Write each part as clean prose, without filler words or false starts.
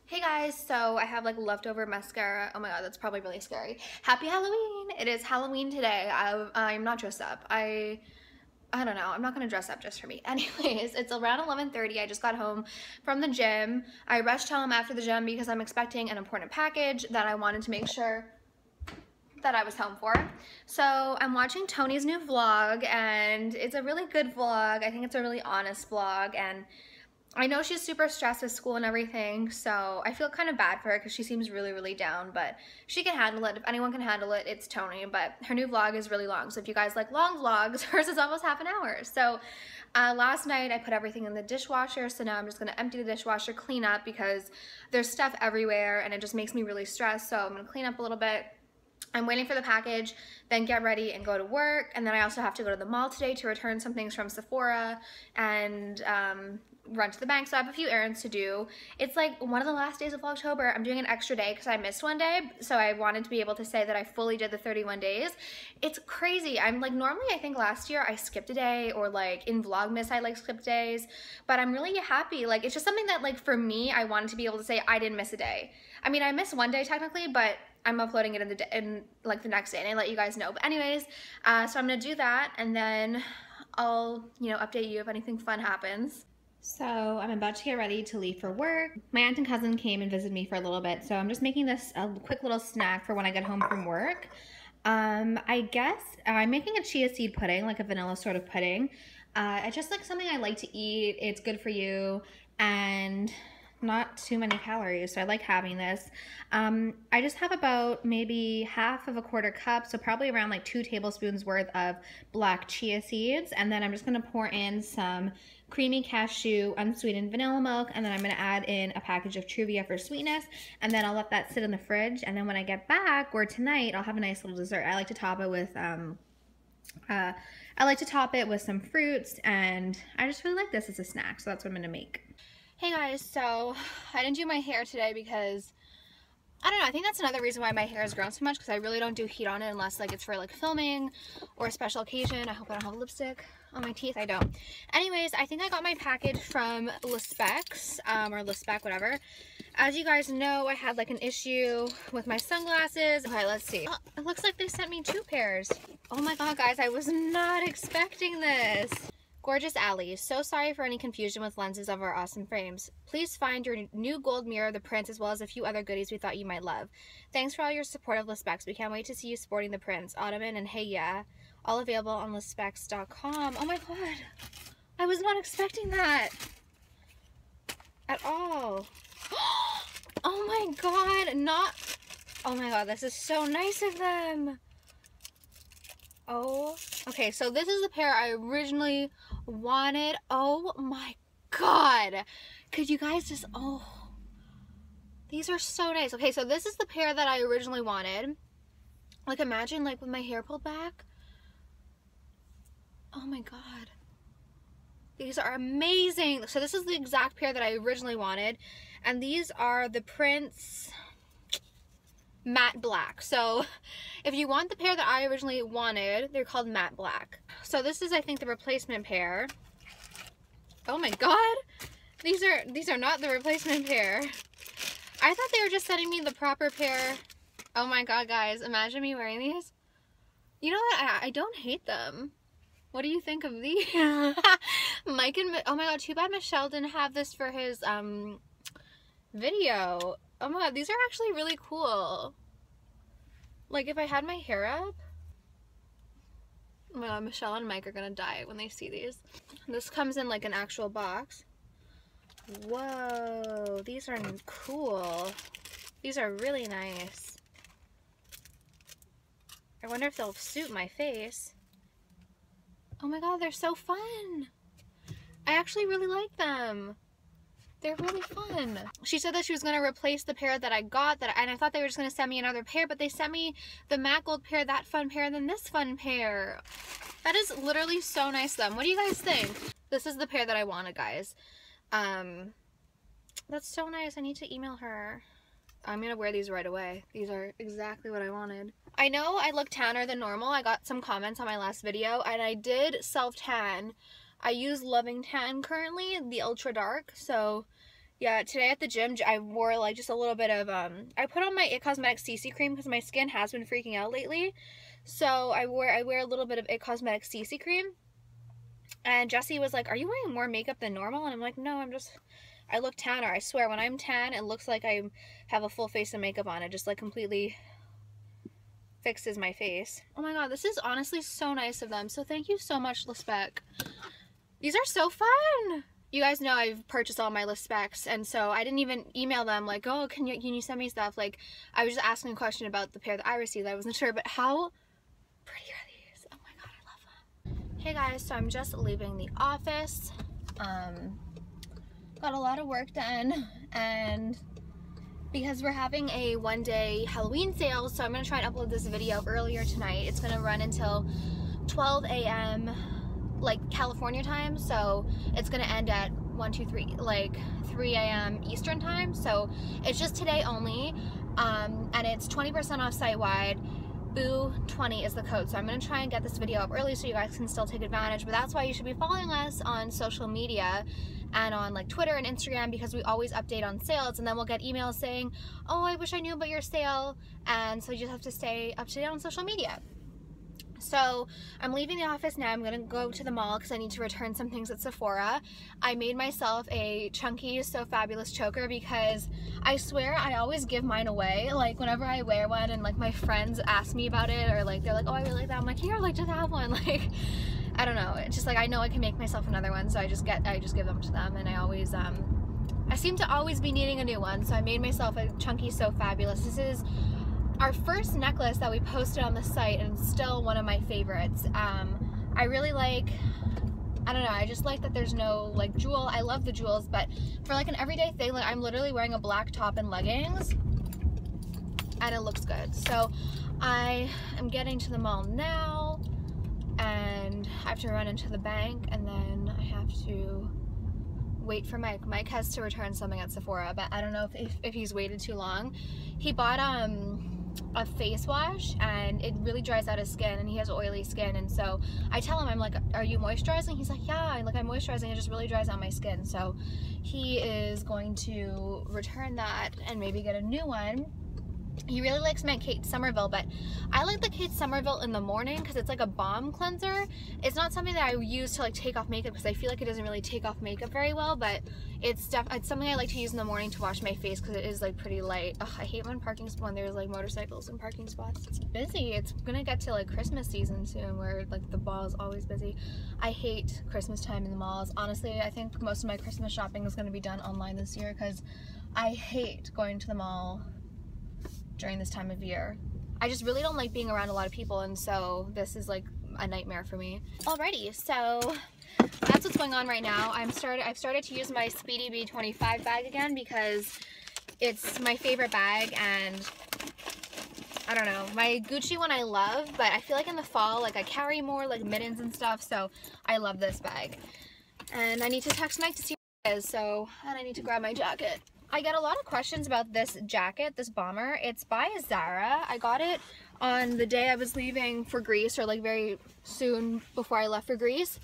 Hey guys, so I have like leftover mascara. Oh my god, that's probably really scary. Happy Halloween! It is Halloween today. I'm not dressed up. I don't know. I'm not gonna dress up just for me. Anyways, it's around 11:30. I just got home from the gym. I rushed home after the gym because I'm expecting an important package that I wanted to make sure that I was home for. So I'm watching Tony's new vlog, and it's a really good vlog. I think it's a really honest vlog, and I know she's super stressed with school and everything, so I feel kind of bad for her because she seems really down, but she can handle it. If anyone can handle it, it's Tony. But her new vlog is really long, so if you guys like long vlogs, hers is almost half an hour. So last night I put everything in the dishwasher, so now I'm just going to empty the dishwasher, clean up because there's stuff everywhere and it just makes me really stressed. So I'm going to clean up a little bit. I'm waiting for the package, then get ready and go to work, and then I also have to go to the mall today to return some things from Sephora and run to the bank, so I have a few errands to do. It's like one of the last days of Vlogtober. I'm doing an extra day because I missed one day, so I wanted to be able to say that I fully did the 31 days. It's crazy. I'm like, normally I think last year I skipped a day, or like in Vlogmas I like skipped days, but I'm really happy. Like, it's just something that, like, for me, I wanted to be able to say I didn't miss a day. I mean, I missed one day technically, but I'm uploading it in like the next day, and I let you guys know. But anyways, so I'm gonna do that, and then I'll, you know, update you if anything fun happens. So I'm about to get ready to leave for work. My aunt and cousin came and visited me for a little bit, so I'm just making this a quick little snack for when I get home from work. I guess I'm making a chia seed pudding, like a vanilla sort of pudding. It's just like something I like to eat. It's good for you and not too many calories, so I like having this. I just have about maybe half of a quarter cup, so probably around like 2 tablespoons worth of black chia seeds, and then I'm just gonna pour in some creamy cashew unsweetened vanilla milk, and then I'm gonna add in a package of Truvia for sweetness, and then I'll let that sit in the fridge, and then when I get back, or tonight, I'll have a nice little dessert. I like to top it with some fruits, and I just really like this as a snack, so that's what I'm gonna make. Hey guys, so I didn't do my hair today because, I don't know, I think that's another reason why my hair has grown so much, because I really don't do heat on it unless like it's for like filming or a special occasion. I hope I don't have lipstick on my teeth. I don't. Anyways, I think I got my package from Specs, or Spec, whatever. As you guys know, I had like an issue with my sunglasses. Okay, let's see. Oh, it looks like they sent me 2 pairs. Oh my god, guys, I was not expecting this. Gorgeous Allie, so sorry for any confusion with lenses of our awesome frames. Please find your new gold mirror, the prints, as well as a few other goodies we thought you might love. Thanks for all your support of Specs. We can't wait to see you sporting the prints. Ottoman and Hey Yeah. All available on lespecs.com. Oh my god. I was not expecting that. At all. Oh my god. Oh my god, this is so nice of them. Oh. Okay, so this is the pair I originally wanted. Oh my god. Could you guys just, oh, these are so nice. Okay, so this is the pair that I originally wanted. Like, imagine like with my hair pulled back. Oh my god, these are amazing. So this is the exact pair that I originally wanted, and these are the Prince matte black. So if you want the pair that I originally wanted, they're called matte black. So this is, I think, the replacement pair. Oh my god, these are not the replacement pair. I thought they were just sending me the proper pair. Oh my god, guys, imagine me wearing these. You know what, I don't hate them. What do you think of these? Mike and, oh my god, too bad Michelle didn't have this for his video. Oh my god, these are actually really cool. Like, if I had my hair up, oh my god, Michelle and Mike are gonna die when they see these. This comes in like an actual box. Whoa, these are cool. These are really nice. I wonder if they'll suit my face. Oh my god, they're so fun. I actually really like them. They're really fun. She said that she was going to replace the pair that I got, and I thought they were just going to send me another pair, but they sent me the matte gold pair, that fun pair, and then this fun pair. That is literally so nice of them. What do you guys think? This is the pair that I wanted, guys. That's so nice. I need to email her. I'm going to wear these right away. These are exactly what I wanted. I know I look tanner than normal. I got some comments on my last video, and I did self-tan. I use Loving Tan currently, the ultra dark, so Yeah, today at the gym, I wore like just a little bit of, I put on my It Cosmetics CC cream because my skin has been freaking out lately. So I wear a little bit of It Cosmetics CC cream. And Jesse was like, are you wearing more makeup than normal? And I'm like, no, I look tanner. I swear, when I'm tan, it looks like I have a full face of makeup on. It just like completely fixes my face. Oh my god, this is honestly so nice of them. So thank you so much, LeSpec. These are so fun. You guys know I've purchased all my LeSpecs, and so I didn't even email them like, oh, can you send me stuff? Like, I was just asking a question about the pair that I received. I wasn't sure, but how pretty are these? Oh my god, I love them. Hey guys, so I'm just leaving the office. Got a lot of work done, and because we're having a one-day Halloween sale, so I'm gonna try and upload this video earlier tonight. It's gonna run until 12 a.m. like California time, so it's gonna end at 3 a.m. Eastern time, so it's just today only, and it's 20% off site-wide. BOO20 is the code, so I'm gonna try and get this video up early so you guys can still take advantage, but that's why you should be following us on social media and on like Twitter and Instagram, because we always update on sales, and then we'll get emails saying, oh, I wish I knew about your sale, and so you just have to stay up to date on social media. So I'm leaving the office now. I'm gonna go to the mall because I need to return some things at Sephora. I made myself a chunky So Fabulous choker because I swear I always give mine away. Like whenever I wear one and like my friends ask me about it, or like they're like, oh, I really like that. I'm like, here, I like just have one. Like, I don't know. It's just like I know I can make myself another one, so I just give them to them, and I always I seem to always be needing a new one. So I made myself a chunky So Fabulous. This is our first necklace that we posted on the site, and it's still one of my favorites. I really like, I don't know, I just like that there's no like jewel. I love the jewels, but for like an everyday thing, like I'm literally wearing a black top and leggings and it looks good. So I am getting to the mall now, and I have to run into the bank, and then I have to wait for Mike. Mike has to return something at Sephora, but I don't know if he's waited too long. He bought a face wash, and it really dries out his skin, and he has oily skin, and so I tell him, I'm like, are you moisturizing? He's like, yeah, I'm moisturizing, it just really dries out my skin. So he is going to return that and maybe get a new one. He really likes my Kate Somerville, but I like the Kate Somerville in the morning because it's like a balm cleanser. It's not something that I use to like take off makeup because I feel like it doesn't really take off makeup very well, but it's something I like to use in the morning to wash my face because it is like pretty light. Ugh, I hate when there's like motorcycles and parking spots. It's busy. It's gonna get to like Christmas season soon where like the mall is always busy. I hate Christmas time in the malls. Honestly, I think most of my Christmas shopping is gonna be done online this year because I hate going to the mall during this time of year. I just really don't like being around a lot of people, and so this is like a nightmare for me. Alrighty, so that's what's going on right now. I've started to use my Speedy B25 bag again because it's my favorite bag, and I don't know, my Gucci one I love, but I feel like in the fall, like I carry more like mittens and stuff, so I love this bag. And I need to text Mike to see what it is, so, and I need to grab my jacket. I get a lot of questions about this jacket, this bomber. It's by Zara. I got it on the day I was leaving for Greece, or like very soon before I left for Greece.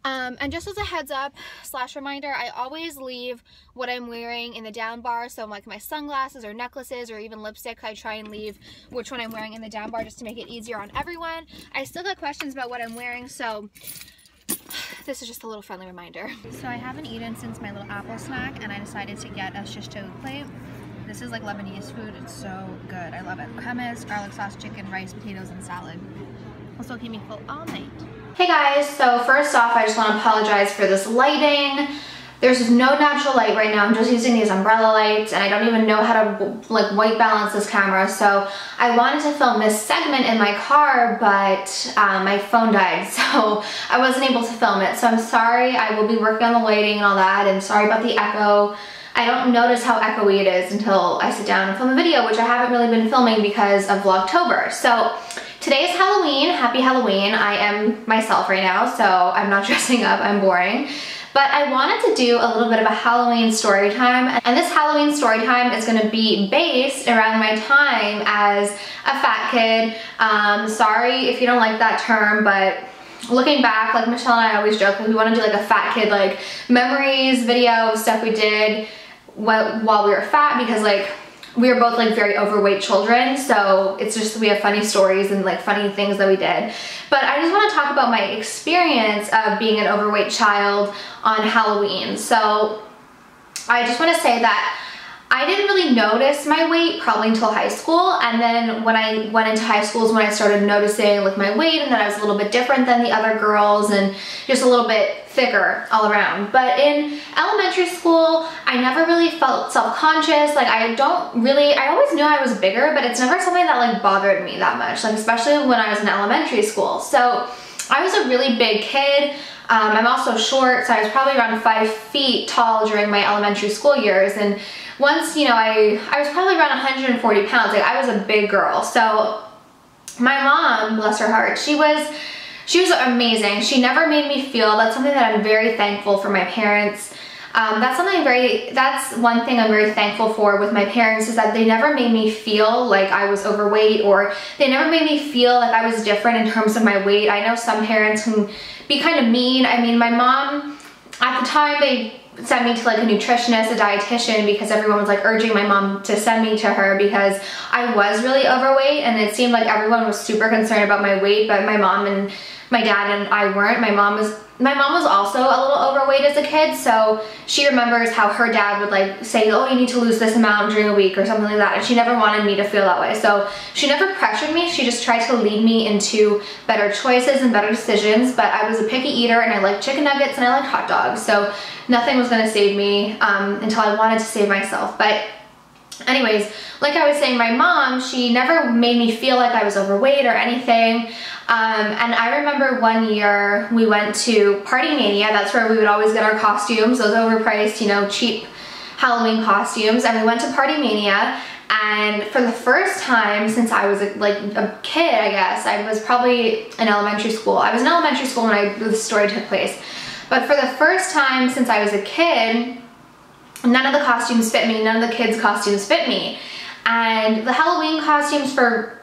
And just as a heads up / reminder, I always leave what I'm wearing in the down bar. So like my sunglasses or necklaces or even lipstick, I try and leave which one I'm wearing in the down bar just to make it easier on everyone. I still got questions about what I'm wearing, so this is just a little friendly reminder. So I haven't eaten since my little apple snack, and I decided to get a shish kebab plate. This is like Lebanese food. It's so good. I love it. Hummus, garlic sauce, chicken, rice, potatoes, and salad. This will keep me full all night. Hey guys, so first off, I just want to apologize for this lighting. There's no natural light right now. I'm just using these umbrella lights, and I don't even know how to like white balance this camera. So I wanted to film this segment in my car, but my phone died, so I wasn't able to film it. So I'm sorry. I will be working on the lighting and all that, and sorry about the echo. I don't notice how echoey it is until I sit down and film a video, which I haven't really been filming because of Vlogtober. So today is Halloween. Happy Halloween. I am myself right now, so I'm not dressing up. I'm boring. But I wanted to do a little bit of a Halloween story time, and this Halloween story time is going to be based around my time as a fat kid. Sorry if you don't like that term, but looking back, like Michelle and I always joke, like we want to do like a fat kid like memories video, stuff we did while we were fat, because like we were both like very overweight children, so it's just, we have funny stories and like funny things that we did. But I just want to talk about my experience of being an overweight child on Halloween. So I just want to say that I didn't really notice my weight probably until high school, and then when I went into high school is when I started noticing like my weight, and that I was a little bit different than the other girls and just a little bit thicker all around. But in elementary school, I never really felt self-conscious. Like I always knew I was bigger, but it's never something that like bothered me that much, like especially when I was in elementary school. So I was a really big kid. I'm also short, so I was probably around 5 feet tall during my elementary school years. And once, you know, I was probably around 140 pounds. Like I was a big girl. So my mom, bless her heart, she was amazing. She never made me feel, that's something that I'm very thankful for my parents. That's one thing I'm very thankful for with my parents, is that they never made me feel like I was overweight, or they never made me feel like I was different in terms of my weight. I know some parents can be kind of mean. I mean, my mom, at the time, they sent me to like a nutritionist, a dietitian, because everyone was like urging my mom to send me to her because I was really overweight, and it seemed like everyone was super concerned about my weight, but my mom and my dad and I weren't. My mom was also a little overweight as a kid, so she remembers how her dad would like say, oh, you need to lose this amount during a week or something like that, and she never wanted me to feel that way. So she never pressured me. She just tried to lead me into better choices and better decisions. But I was a picky eater, and I liked chicken nuggets and I liked hot dogs, so nothing was going to save me until I wanted to save myself. But anyways, like I was saying, my mom, she never made me feel like I was overweight or anything. And I remember one year we went to Party Mania. That's where we would always get our costumes, those overpriced, you know, cheap Halloween costumes. And we went to Party Mania, and for the first time since I was like a kid, I guess, I was probably in elementary school. I was in elementary school when this story took place. But for the first time since I was a kid, none of the costumes fit me. None of the kids' costumes fit me. And the Halloween costumes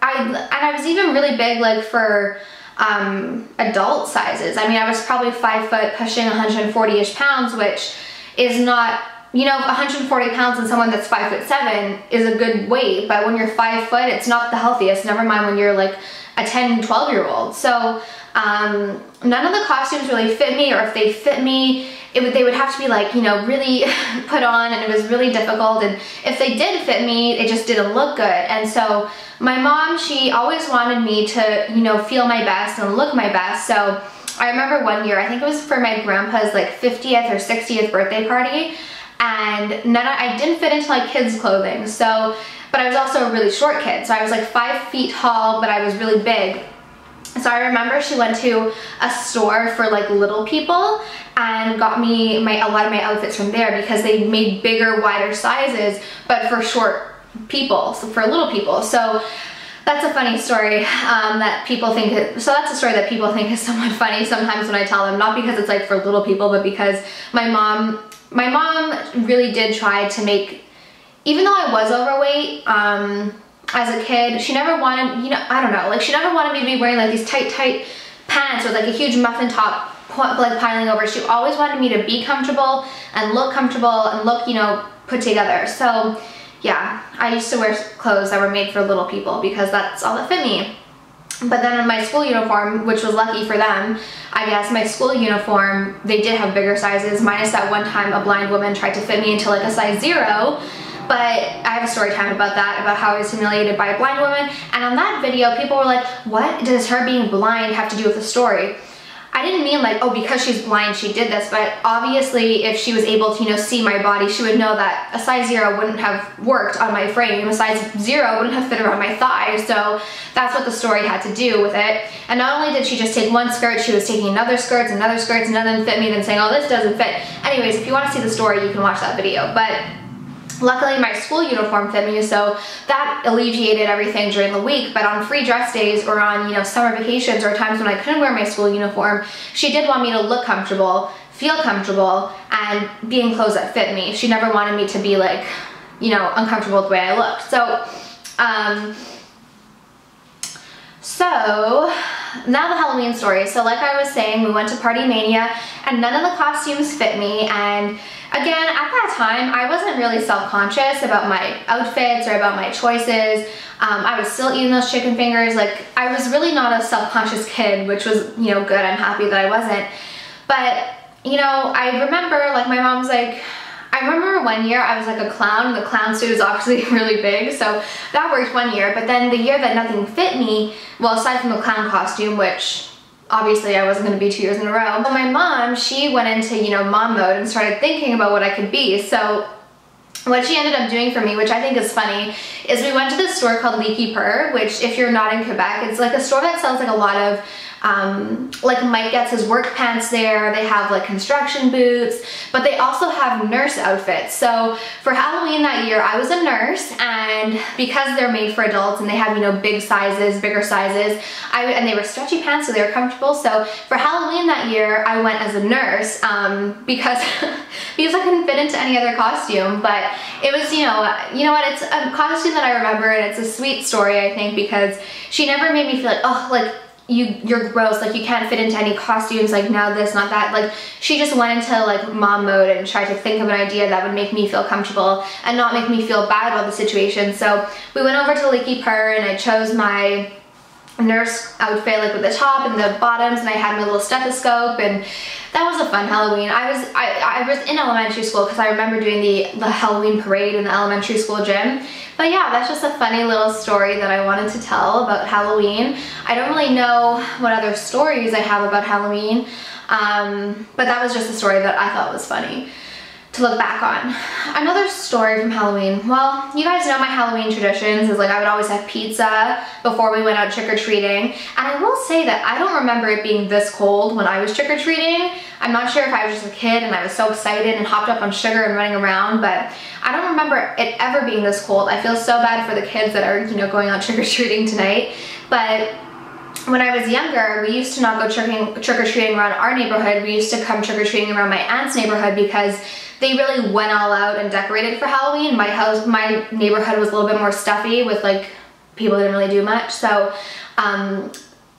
I was even really big like for adult sizes. I mean, I was probably 5 foot, pushing 140-ish pounds, which is not, you know, 140 pounds in someone that's 5'7" is a good weight, but when you're 5 foot, it's not the healthiest, never mind when you're like a 10, 12-year-old. So none of the costumes really fit me, or if they fit me, they would have to be like, you know, really put on, and it was really difficult. And if they did fit me, it just didn't look good. And so my mom, she always wanted me to, you know, feel my best and look my best. So I remember one year, I think it was for my grandpa's like 50th or 60th birthday party, and I didn't fit into like kids' clothing. So, but I was also a really short kid. So I was like 5 feet tall, but I was really big. So I remember she went to a store for like little people and got me a lot of my outfits from there, because they made bigger, wider sizes, but for short people, so for little people. So that's a funny story that people think, that's a story that people think is somewhat funny sometimes when I tell them, not because it's like for little people, but because my mom really did try to make, even though I was overweight, as a kid, she never wanted, you know, I don't know, like she never wanted me to be wearing like these tight pants with like a huge muffin top like piling over. She always wanted me to be comfortable and look, you know, put together. So yeah, I used to wear clothes that were made for little people because that's all that fit me. But then in my school uniform, which was lucky for them, I guess, my school uniform, they did have bigger sizes, minus that one time a blind woman tried to fit me into like a size 0. But I have a story time about that, about how I was humiliated by a blind woman. And on that video, people were like, what does her being blind have to do with the story? I didn't mean like, oh, because she's blind, she did this. But obviously, if she was able to, you know, see my body, she would know that a size 0 wouldn't have worked on my frame. A size 0 wouldn't have fit around my thigh. So that's what the story had to do with it. And not only did she just take one skirt, she was taking another skirts, and none of them fit me, then saying, oh, this doesn't fit. Anyways, if you want to see the story, you can watch that video. But luckily, my school uniform fit me, so that alleviated everything during the week. But on free dress days, or on, you know, summer vacations, or times when I couldn't wear my school uniform, she did want me to look comfortable, feel comfortable, and be in clothes that fit me. She never wanted me to be like, you know, uncomfortable the way I looked. So now the Halloween story. So like I was saying, we went to Party Mania and none of the costumes fit me, and again, at that time, I wasn't really self-conscious about my outfits or about my choices. I was still eating those chicken fingers. Like, I was really not a self-conscious kid, which was, you know, good. I'm happy that I wasn't. But, you know, I remember, like, my mom's like, I remember one year I was like a clown, and the clown suit is obviously really big, so that worked one year. But then the year that nothing fit me, well, aside from the clown costume, which obviously I wasn't going to be 2 years in a row, but my mom, she went into, you know, mom mode and started thinking about what I could be. So what she ended up doing for me, which I think is funny, is we went to this store called Leaky Purr, which if you're not in Quebec, it's like a store that sells like a lot of like Mike gets his work pants there. They have like construction boots, but they also have nurse outfits. So for Halloween that year, I was a nurse, and because they're made for adults and they have, you know, big sizes, bigger sizes, and they were stretchy pants, so they were comfortable. So for Halloween that year, I went as a nurse because because I couldn't fit into any other costume. But it was, you know what, it's a costume that I remember, and it's a sweet story, I think, because she never made me feel like, oh, like, you're gross, like you can't fit into any costumes, like now this, not that. Like, she just went into like mom mode and tried to think of an idea that would make me feel comfortable and not make me feel bad about the situation. So we went over to Leaky Purr, and I chose my nurse outfit, like with the top and the bottoms, and I had my little stethoscope, and that was a fun Halloween. I was in elementary school because I remember doing the Halloween parade in the elementary school gym. But yeah, that's just a funny little story that I wanted to tell about Halloween. I don't really know what other stories I have about Halloween, but that was just a story that I thought was funny to look back on. Another story from Halloween. Well, you guys know my Halloween traditions is like I would always have pizza before we went out trick-or-treating. And I will say that I don't remember it being this cold when I was trick-or-treating. I'm not sure if I was just a kid and I was so excited and hopped up on sugar and running around, but I don't remember it ever being this cold. I feel so bad for the kids that are, you know, going out trick-or-treating tonight. But when I was younger, we used to not go trick-or-treating around our neighborhood. We used to come trick-or-treating around my aunt's neighborhood because they really went all out and decorated for Halloween. My neighborhood was a little bit more stuffy with like people didn't really do much. So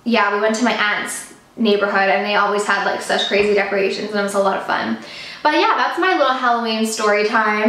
yeah, we went to my aunt's neighborhood and they always had like such crazy decorations, and it was a lot of fun. But yeah, that's my little Halloween story time.